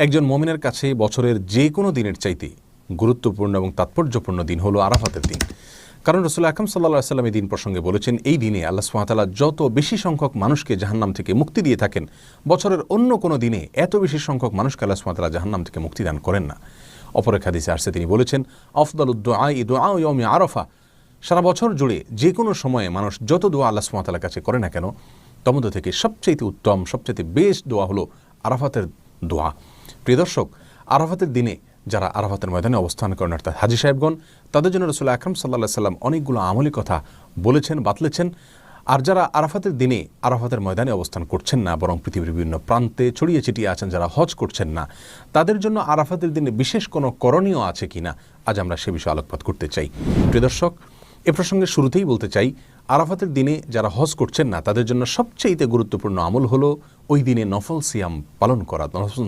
একজন মুমিনের কাছে বছরের যে কোনো দিনের চাইতে গুরুত্বপূর্ণ এবং তাৎপর্যপূর্ণ দিন হলো আরাফাতের দিন। কারণ রাসূল আকরাম সাল্লাল্লাহু আলাইহি ওয়াসাল্লাম এই দিন প্রসঙ্গে বলেছেন, এই দিনে আল্লাহ সুবহানাহু ওয়া তাআলা যত বেশি সংখ্যক মানুষকে জাহান্নাম থেকে মুক্তি দিয়ে থাকেন, বছরের অন্য কোনো দিনে এত বেশি সংখ্যক মানুষকে আল্লাহ সুবহানাহু ওয়া তাআলা জাহান্নাম থেকে মুক্তি দান করেন না। অপর এক হাদিসে আসছে, তিনি বলেছেন, আফদালুদ দুআই দুআউ ইয়াউমি আরাফা। সারা বছর জুড়ে যে কোনো সময়ে মানুষ যত দোয়া আল্লাহ সুবহানাহু ওয়া তাআলার কাছে করে না কেন, তার মধ্যে থেকে সবচেয়ে উত্তম, সবচেয়ে বেস্ট দোয়া হলো আরাফাতের দোয়া। প্রিয় দর্শক, আরাফাতের দিনে যারা আরাফাতের ময়দানে অবস্থান করেন অর্থাৎ হাজী সাহেবগণ, তাদের জন্য রাসূল আকরাম সাল্লাল্লাহু আলাইহি ওয়াসাল্লাম অনেকগুলো আমলি কথা বলেছেন, বাতলেছেন। আর যারা আরাফাতের দিনে আরাফাতের ময়দানে অবস্থান করছেন না, বরং পৃথিবীর বিভিন্ন প্রান্তে ছড়িয়ে ছিটিয়ে আছেন, যারা হজ করছেন না, তাদের জন্য আরাফাতের দিনে বিশেষ কোনো করণীয় আছে কিনা, আজ আমরা সে বিষয়ে আলোকপাত করতে চাই। প্রিয় দর্শক, এ প্রসঙ্গে শুরুতেই বলতে চাই, আরাফাতের দিনে যারা হজ করছেন না, তাদের জন্য সবচেয়ে গুরুত্বপূর্ণ আমল হলো ওই দিনে নফল সিয়াম পালন করা, নফল